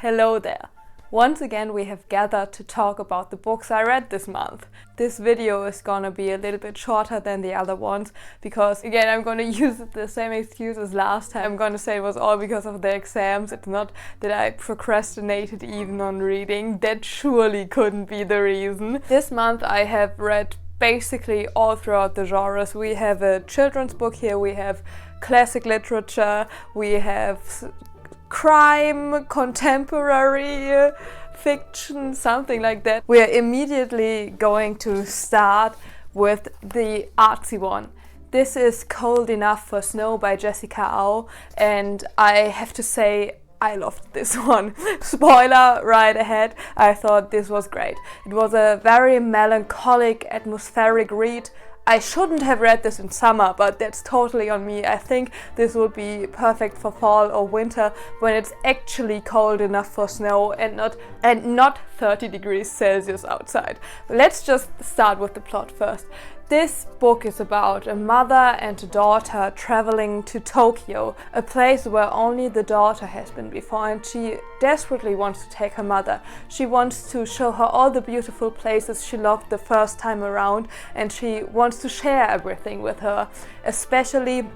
Hello there! Once again we have gathered to talk about the books I read this month. This video is gonna be a little bit shorter than the other ones because again I'm gonna use the same excuse as last time. I'm gonna say it was all because of the exams. It's not that I procrastinated even on reading. That surely couldn't be the reason. This month I have read basically all throughout the genres. We have a children's book here, we have classic literature, we have crime, contemporary fiction, something like that. We are immediately going to start with the artsy one. This is Cold Enough for Snow by Jessica Au, and I have to say I loved this one. Spoiler right ahead, I thought this was great. It was a very melancholic, atmospheric read. I shouldn't have read this in summer, but that's totally on me. I think this would be perfect for fall or winter when it's actually cold enough for snow and not 30 degrees Celsius outside. But let's just start with the plot first. This book is about a mother and a daughter traveling to Tokyo, a place where only the daughter has been before, and she desperately wants to take her mother. She wants to show her all the beautiful places she loved the first time around, and she wants to share everything with her, especially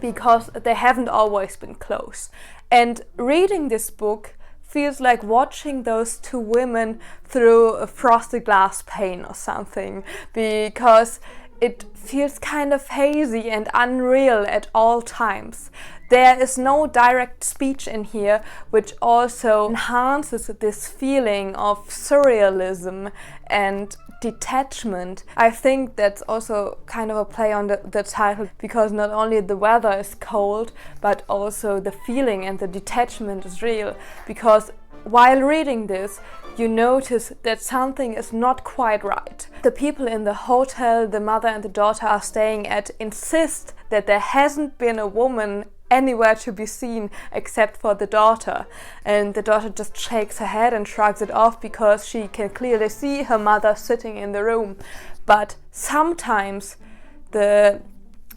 because they haven't always been close. And reading this book feels like watching those two women through a frosted glass pane or something, because it feels kind of hazy and unreal at all times. There is no direct speech in here, which also enhances this feeling of surrealism and detachment. I think that's also kind of a play on the title, because not only the weather is cold, but also the feeling and the detachment is real. Because while reading this, you notice that something is not quite right. The people in the hotel the mother and the daughter are staying at insist that there hasn't been a woman anywhere to be seen except for the daughter, and the daughter just shakes her head and shrugs it off because she can clearly see her mother sitting in the room. But sometimes the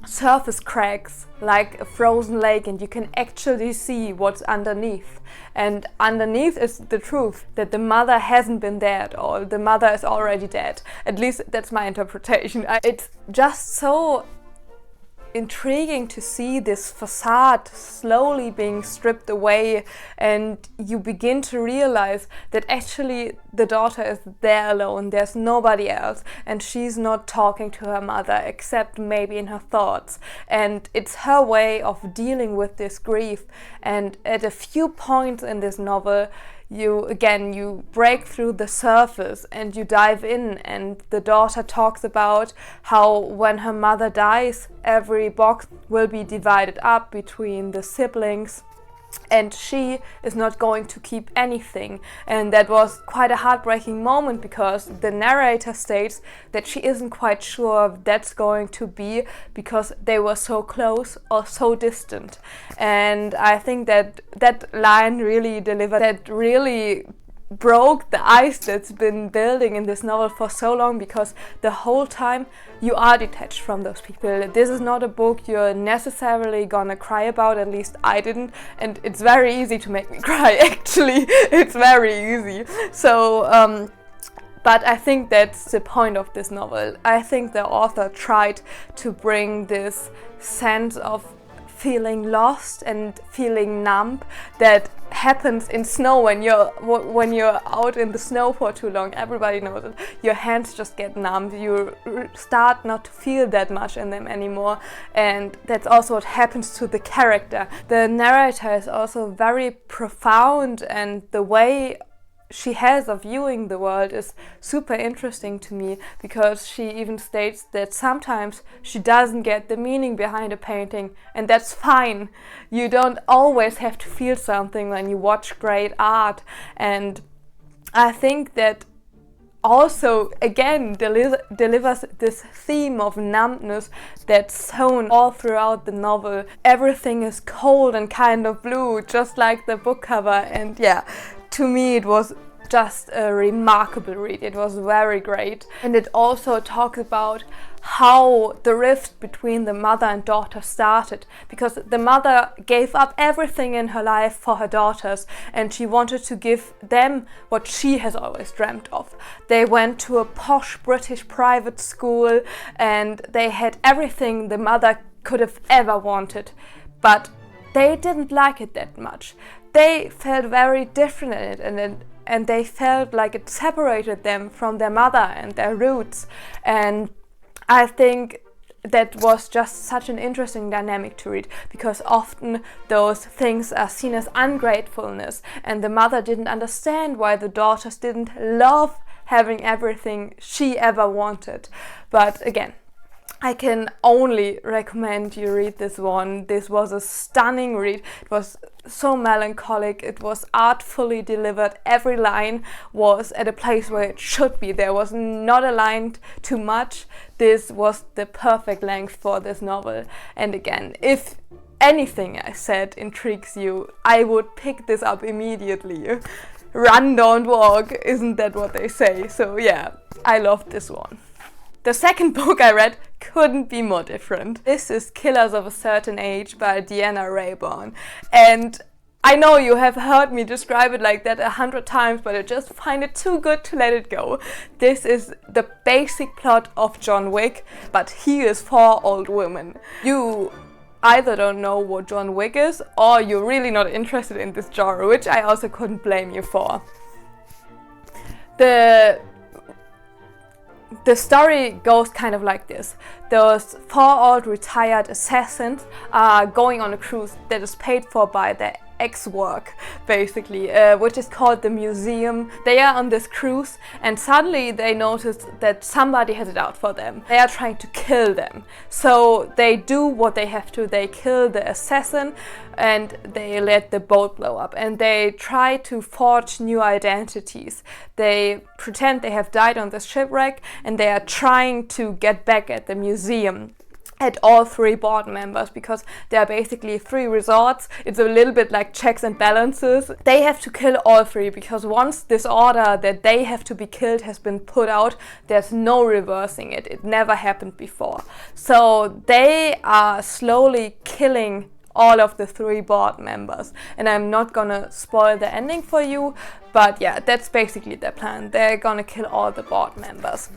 surface cracks like a frozen lake and you can actually see what's underneath, and underneath is the truth that the mother hasn't been there at all. The mother is already dead. At least that's my interpretation. It's just so intriguing to see this facade slowly being stripped away, and you begin to realize that actually the daughter is there alone. There's nobody else, and she's not talking to her mother except maybe in her thoughts, and it's her way of dealing with this grief. And at a few points in this novel you break through the surface and you dive in, and the daughter talks about how when her mother dies, every box will be divided up between the siblings, and she is not going to keep anything. And that was quite a heartbreaking moment, because the narrator states that she isn't quite sure if that's going to be because they were so close or so distant. And I think that that line really delivered, that really broke the ice that's been building in this novel for so long, because the whole time you are detached from those people. This is not a book you're necessarily gonna cry about, at least I didn't, and it's very easy to make me cry actually. It's very easy. So but I think that's the point of this novel. I think the author tried to bring this sense of feeling lost and feeling numb that happens in snow when you're out in the snow for too long. Everybody knows it. Your hands just get numb. You start not to feel that much in them anymore, and that's also what happens to the character. The narrator is also very profound, and the way she has of viewing the world is super interesting to me, because she even states that sometimes she doesn't get the meaning behind a painting, and that's fine. You don't always have to feel something when you watch great art, and I think that also again delivers this theme of numbness that's shown all throughout the novel. Everything is cold and kind of blue, just like the book cover, and yeah, to me it was just a remarkable read. It was very great. And it also talks about how the rift between the mother and daughter started, because the mother gave up everything in her life for her daughters, and she wanted to give them what she has always dreamt of. They went to a posh British private school and they had everything the mother could have ever wanted, but they didn't like it that much. They felt very different in it, and they felt like it separated them from their mother and their roots. And I think that was just such an interesting dynamic to read, because often those things are seen as ungratefulness, and the mother didn't understand why the daughters didn't love having everything she ever wanted. But again, I can only recommend you read this one. This was a stunning read. It was so melancholic. It was artfully delivered. Every line was at a place where it should be. There was not a line too much. This was the perfect length for this novel. And again, if anything I said intrigues you, I would pick this up immediately. Run, don't walk, isn't that what they say? So yeah, I loved this one. The second book I read couldn't be more different. This is Killers of a Certain Age by Deanna Raybourne. And I know you have heard me describe it like that 100 times, but I just find it too good to let it go. This is the basic plot of John Wick, but he is 4 old women. You either don't know what John Wick is, or you're really not interested in this genre, which I also couldn't blame you for. The story goes kind of like this. Those 4 old retired assassins are going on a cruise that is paid for by their ex-work, basically, which is called the museum. They are on this cruise and suddenly they notice that somebody has it out for them. They are trying to kill them. So they do what they have to. They kill the assassin and they let the boat blow up, and they try to forge new identities. They pretend they have died on the shipwreck and they are trying to get back at the museum, at all 3 board members, because there are basically 3 resorts. It's a little bit like checks and balances. They have to kill all 3, because once this order that they have to be killed has been put out, there's no reversing it. It never happened before. So they are slowly killing all of the 3 board members, and I'm not gonna spoil the ending for you, but yeah, that's basically their plan. They're gonna kill all the board members.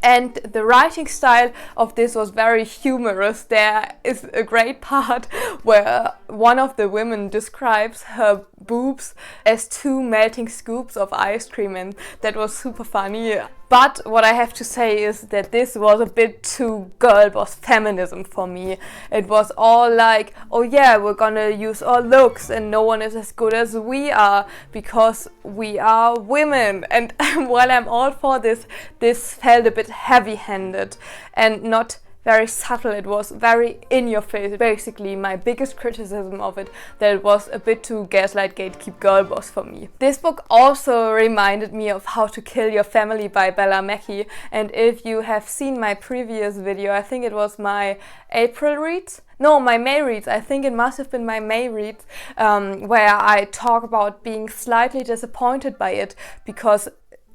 And the writing style of this was very humorous. There is a great part where one of the women describes her boobs as 2 melting scoops of ice cream, and that was super funny. But what I have to say is that this was a bit too girl boss feminism for me. It was all like, oh yeah, we're gonna use our looks and no one is as good as we are because we are women. And while I'm all for this, this felt a bit heavy-handed and not very subtle. It was very in your face. Basically, my biggest criticism of it, that it was a bit too gaslight gatekeep girl boss for me. This book also reminded me of How to Kill Your Family by Bella Mackie, and if you have seen my previous video, I think it was my April reads, no, my May reads, I think it must have been my May reads, where I talk about being slightly disappointed by it, because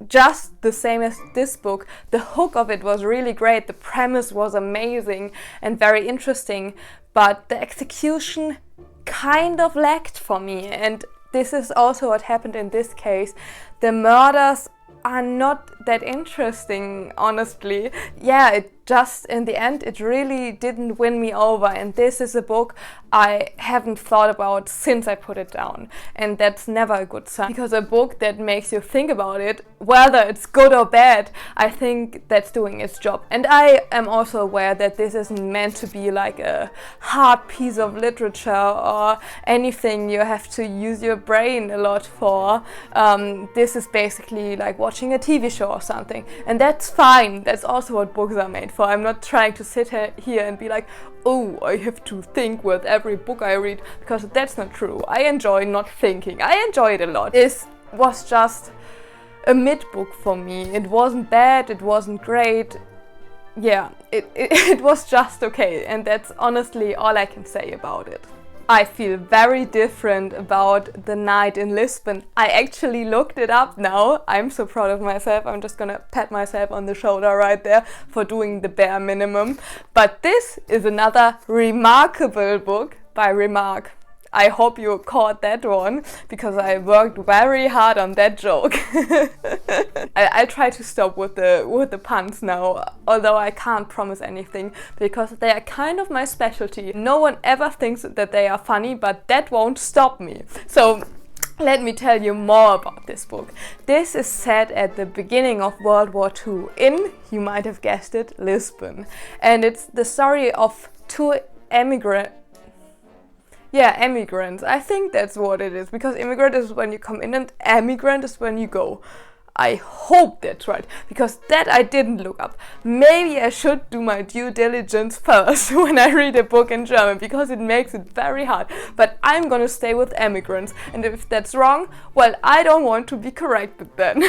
just the same as this book, the hook of it was really great, the premise was amazing and very interesting, but the execution kind of lacked for me, and this is also what happened in this case. The murders are not that interesting, honestly. Yeah, it just, in the end, it really didn't win me over, and this is a book I haven't thought about since I put it down, and that's never a good sign, because a book that makes you think about it, whether it's good or bad, I think that's doing its job. And I am also aware that this isn't meant to be like a hard piece of literature or anything you have to use your brain a lot for. This is basically like watching a TV show or something, and that's fine. That's also what books are made for. I'm not trying to sit here and be like, oh, I have to think with every book I read, because that's not true. I enjoy not thinking. I enjoy it a lot. This was just a mid book for me. It wasn't bad, it wasn't great. Yeah, it was just okay, and that's honestly all I can say about it. I feel very different about the night in Lisbon. I actually looked it up now. I'm so proud of myself. I'm just gonna pat myself on the shoulder right there for doing the bare minimum. But this is another remarkable book by Remarque. I hope you caught that one, because I worked very hard on that joke. I try to stop with the puns now, although I can't promise anything, because they are kind of my specialty. No one ever thinks that they are funny, but that won't stop me. So let me tell you more about this book. This is set at the beginning of World War II in, you might have guessed it, Lisbon. And it's the story of two emigrants. I think that's what it is, because immigrant is when you come in and emigrant is when you go. I hope that's right, because that I didn't look up. Maybe I should do my due diligence first when I read a book in German, because it makes it very hard. But I'm gonna stay with emigrants, and if that's wrong, well, I don't want to be corrected then.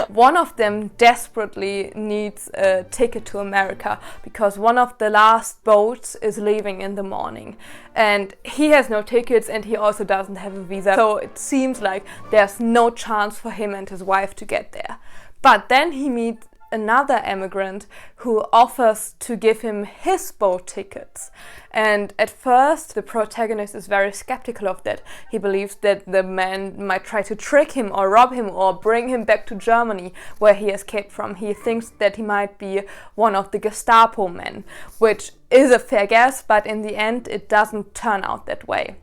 One of them desperately needs a ticket to America, because one of the last boats is leaving in the morning. And he has no tickets, and he also doesn't have a visa. So it seems like there's no chance for him and his wife to get there. But then he meets another immigrant who offers to give him his boat tickets. And at first the protagonist is very skeptical of that. He believes that the man might try to trick him or rob him or bring him back to Germany, where he escaped from. He thinks that he might be one of the Gestapo men, which is a fair guess, but in the end it doesn't turn out that way.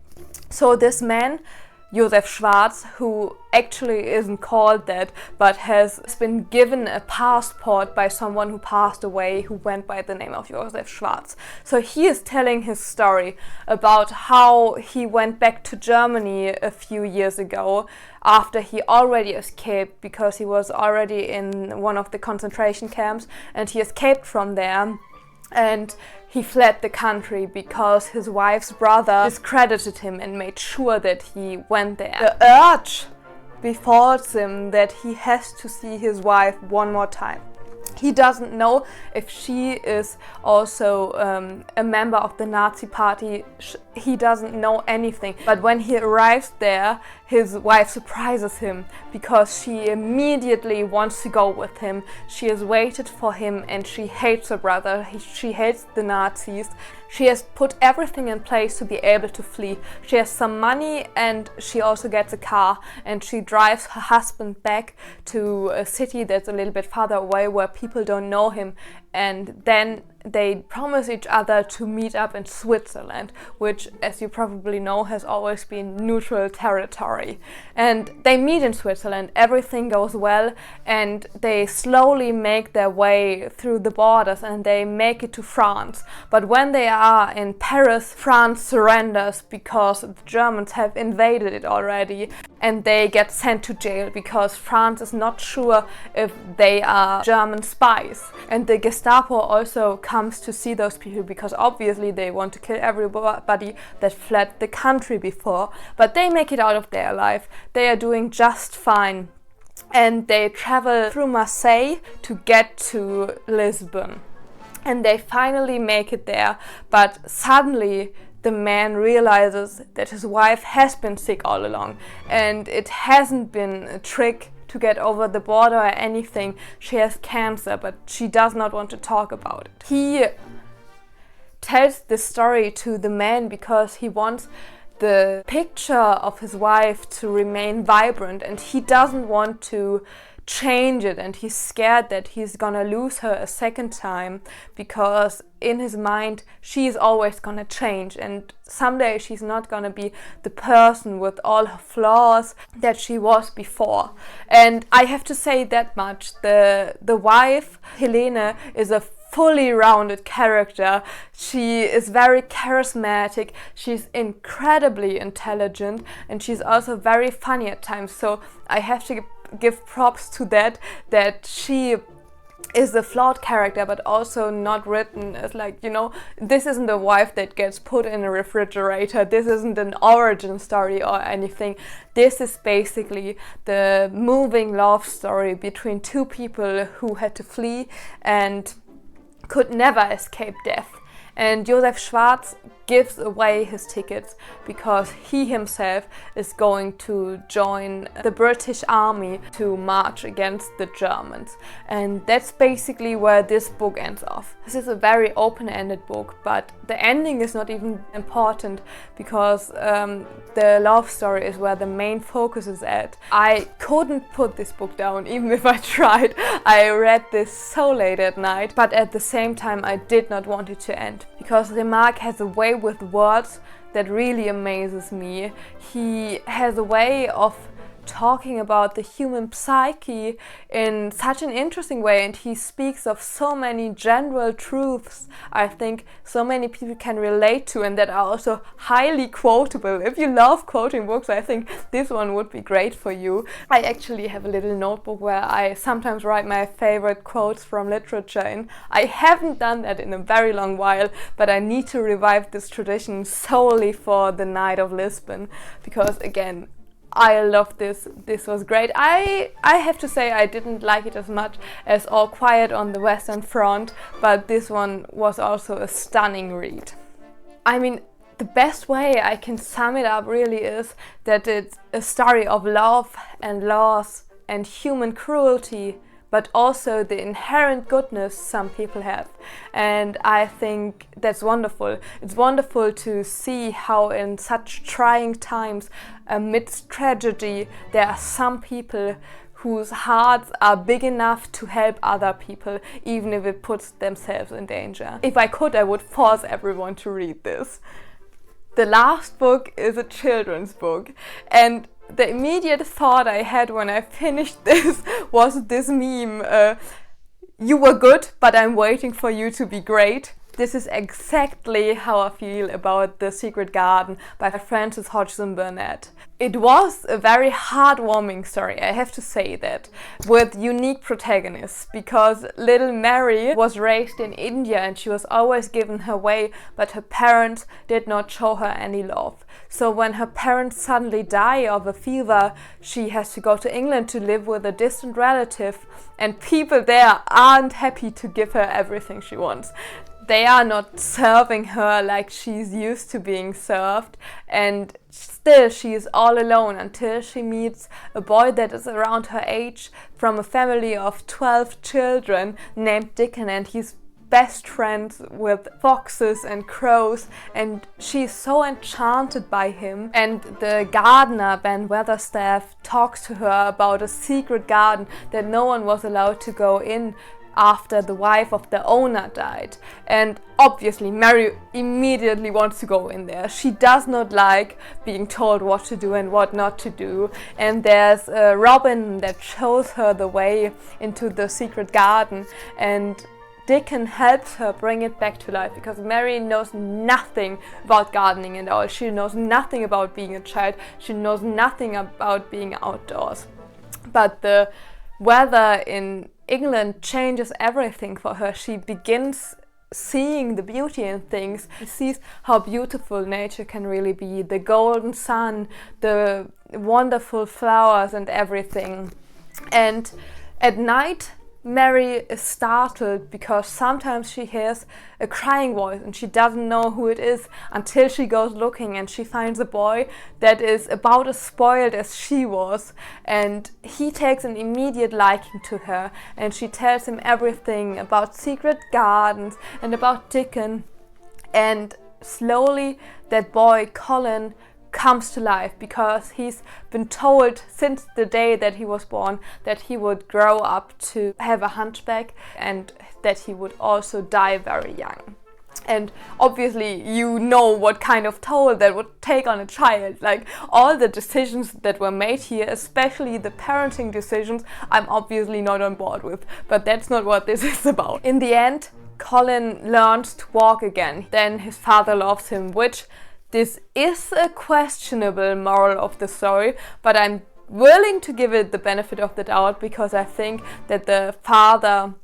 So this man, Josef Schwarz, who actually isn't called that, but has been given a passport by someone who passed away, who went by the name of Josef Schwarz. So he is telling his story about how he went back to Germany a few years ago, after he already escaped, because he was already in one of the concentration camps, and he escaped from there. And he fled the country because his wife's brother discredited him and made sure that he went there. The urge befalls him that he has to see his wife one more time. He doesn't know if she is also a member of the Nazi party. He doesn't know anything. But when he arrives there, his wife surprises him because she immediately wants to go with him. She has waited for him and she hates her brother. She hates the Nazis. She has put everything in place to be able to flee. She has some money and she also gets a car, and she drives her husband back to a city that's a little bit farther away where people don't know him, and then they promise each other to meet up in Switzerland, which, as you probably know, has always been neutral territory. And they meet in Switzerland, everything goes well, and they slowly make their way through the borders and they make it to France. But when they are in Paris, France surrenders because the Germans have invaded it already, and they get sent to jail because France is not sure if they are German spies. And the Gestapo also comes to see those people because obviously they want to kill everybody that fled the country before. But they make it out of there alive. They are doing just fine. And they travel through Marseille to get to Lisbon. And they finally make it there. But suddenly the man realizes that his wife has been sick all along. And it hasn't been a trick to get over the border or anything. She has cancer, but she does not want to talk about it. He tells the story to the man because he wants the picture of his wife to remain vibrant, and he doesn't want to change it, and he's scared that he's gonna lose her a second time, because in his mind she's always gonna change, and someday she's not gonna be the person with all her flaws that she was before. And I have to say that much, the wife, Helene, is a fully rounded character. She is very charismatic, she's incredibly intelligent, and she's also very funny at times. So I have to give props to that she is a flawed character, but also not written as like, you know, this isn't a wife that gets put in a refrigerator, this isn't an origin story or anything. This is basically the moving love story between two people who had to flee and could never escape death. And Josef Schwarz gives away his tickets because he himself is going to join the British Army to march against the Germans. And that's basically where this book ends off. This is a very open-ended book, but the ending is not even important because the love story is where the main focus is at. I couldn't put this book down even if I tried. I read this so late at night, but at the same time I did not want it to end because Remarque has a way with words that really amazes me. He has a way of talking about the human psyche in such an interesting way, and he speaks of so many general truths I think so many people can relate to and that are also highly quotable. If you love quoting books, I think this one would be great for you. I actually have a little notebook where I sometimes write my favorite quotes from literature in. I haven't done that in a very long while, but I need to revive this tradition solely for the night of Lisbon because again, I love this. This was great. I have to say I didn't like it as much as All Quiet on the Western Front, but this one was also a stunning read. I mean, the best way I can sum it up really is that it's a story of love and loss and human cruelty, but also the inherent goodness some people have. And I think that's wonderful. It's wonderful to see how in such trying times, amidst tragedy, there are some people whose hearts are big enough to help other people, even if it puts themselves in danger. If I could, I would force everyone to read this. The last book is a children's book, and the immediate thought I had when I finished this was this meme, you were good, but I'm waiting for you to be great. This is exactly how I feel about The Secret Garden by Frances Hodgson Burnett. It was a very heartwarming story, I have to say that, with unique protagonists, because little Mary was raised in India and she was always given her way, but her parents did not show her any love. So when her parents suddenly die of a fever, she has to go to England to live with a distant relative, and people there aren't happy to give her everything she wants. They are not serving her like she's used to being served, and still she is all alone until she meets a boy that is around her age from a family of 12 children named Dickon, and he's best friends with foxes and crows, and she's so enchanted by him. And the gardener, Ben Weatherstaff, talks to her about a secret garden that no one was allowed to go in after the wife of the owner died. And obviously Mary immediately wants to go in there. She does not like being told what to do and what not to do. And there's a robin that shows her the way into the secret garden, and Dickon helps her bring it back to life because Mary knows nothing about gardening at all. She knows nothing about being a child. She knows nothing about being outdoors. But the weather in England changes everything for her. She begins seeing the beauty in things. She sees how beautiful nature can really be, the golden sun, the wonderful flowers and everything. And at night, Mary is startled because sometimes she hears a crying voice and she doesn't know who it is until she goes looking, and she finds a boy that is about as spoiled as she was, and he takes an immediate liking to her, and she tells him everything about secret gardens and about Dickon, and slowly that boy Colin comes to life because he's been told since the day that he was born that he would grow up to have a hunchback and that he would also die very young. And obviously you know what kind of toll that would take on a child. Like, all the decisions that were made here, especially the parenting decisions, I'm obviously not on board with, but that's not what this is about. In the end, Colin learns to walk again. Then his father loves him, which this is a questionable moral of the story, but I'm willing to give it the benefit of the doubt because I think that the father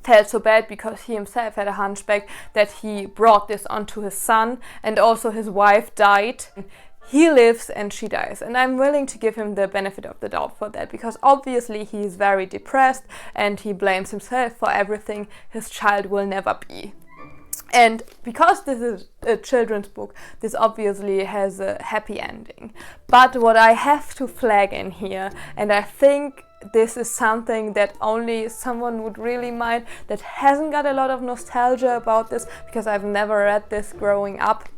felt so bad because he himself had a hunchback that he brought this onto his son, and also his wife died. He lives and she dies, and I'm willing to give him the benefit of the doubt for that because obviously he's very depressed and he blames himself for everything his child will never be. And because this is a children's book, this obviously has a happy ending. But what I have to flag in here, and I think this is something that only someone would really mind that hasn't got a lot of nostalgia about this, because I've never read this growing up,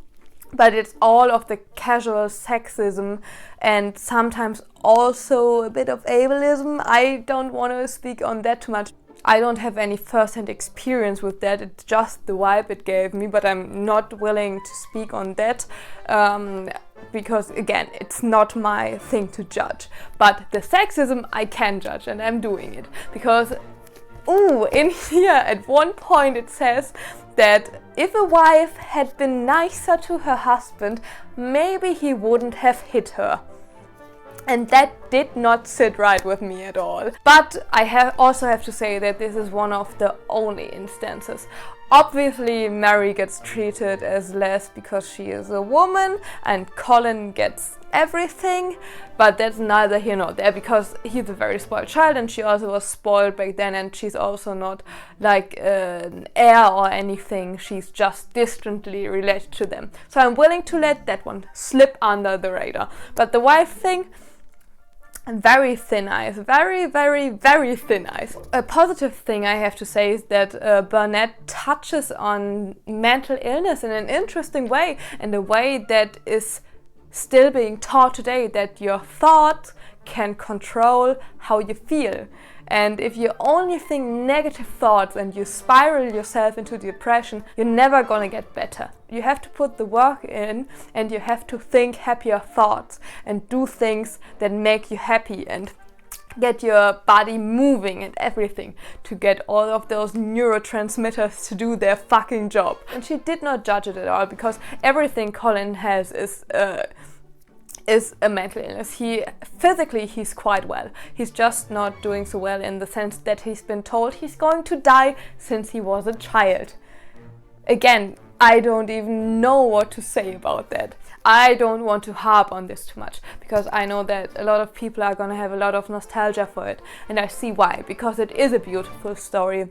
but it's all of the casual sexism and sometimes also a bit of ableism. I don't want to speak on that too much. I don't have any first-hand experience with that, it's just the vibe it gave me, but I'm not willing to speak on that because, again, it's not my thing to judge. But the sexism I can judge, and I'm doing it. Because, in here at one point it says that if a wife had been nicer to her husband, maybe he wouldn't have hit her. And that did not sit right with me at all. But I also have to say that this is one of the only instances. Obviously, Mary gets treated as less because she is a woman, and Colin gets everything, but that's neither here nor there, because he's a very spoiled child and she also was spoiled back then, and she's also not like an heir or anything, she's just distantly related to them. So I'm willing to let that one slip under the radar. But the wife thing, very thin ice, very, very, very thin ice. A positive thing I have to say is that Burnett touches on mental illness in an interesting way, and a way that is still being taught today, that your thoughts can control how you feel. And if you only think negative thoughts and you spiral yourself into depression, you're never gonna get better. You have to put the work in, and you have to think happier thoughts and do things that make you happy and get your body moving and everything to get all of those neurotransmitters to do their fucking job. And she did not judge it at all, because everything Colin has is a mental illness. Physically he's quite well. He's just not doing so well in the sense that he's been told he's going to die since he was a child. Again, I don't even know what to say about that. I don't want to harp on this too much, because I know that a lot of people are gonna have a lot of nostalgia for it, and I see why, because it is a beautiful story.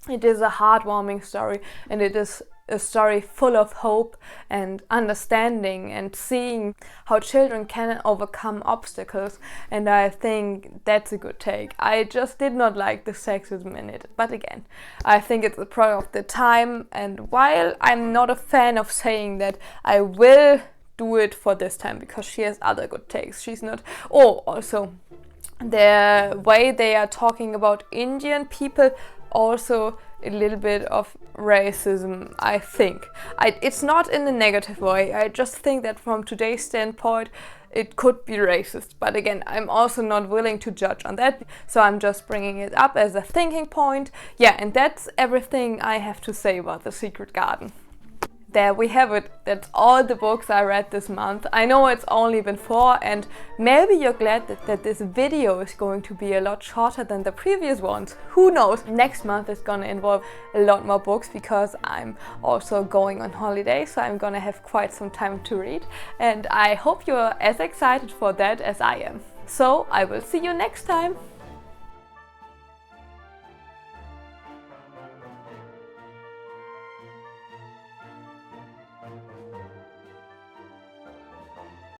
It is a heartwarming story, and it is a story full of hope and understanding and seeing how children can overcome obstacles, and I think that's a good take. I just did not like the sexism in it, but again, I think it's a product of the time, and while I'm not a fan of saying that, I will do it for this time, because she has other good takes. She's not... also, the way they are talking about Indian people, also a little bit of racism, I think. It's not in a negative way, I just think that from today's standpoint it could be racist, but again, I'm also not willing to judge on that, so I'm just bringing it up as a thinking point. Yeah, and that's everything I have to say about The Secret Garden. There we have it. That's all the books I read this month. I know it's only been 4, and maybe you're glad that this video is going to be a lot shorter than the previous ones. Who knows? Next month is gonna involve a lot more books, because I'm also going on holiday, so I'm gonna have quite some time to read, and I hope you're as excited for that as I am. So I will see you next time.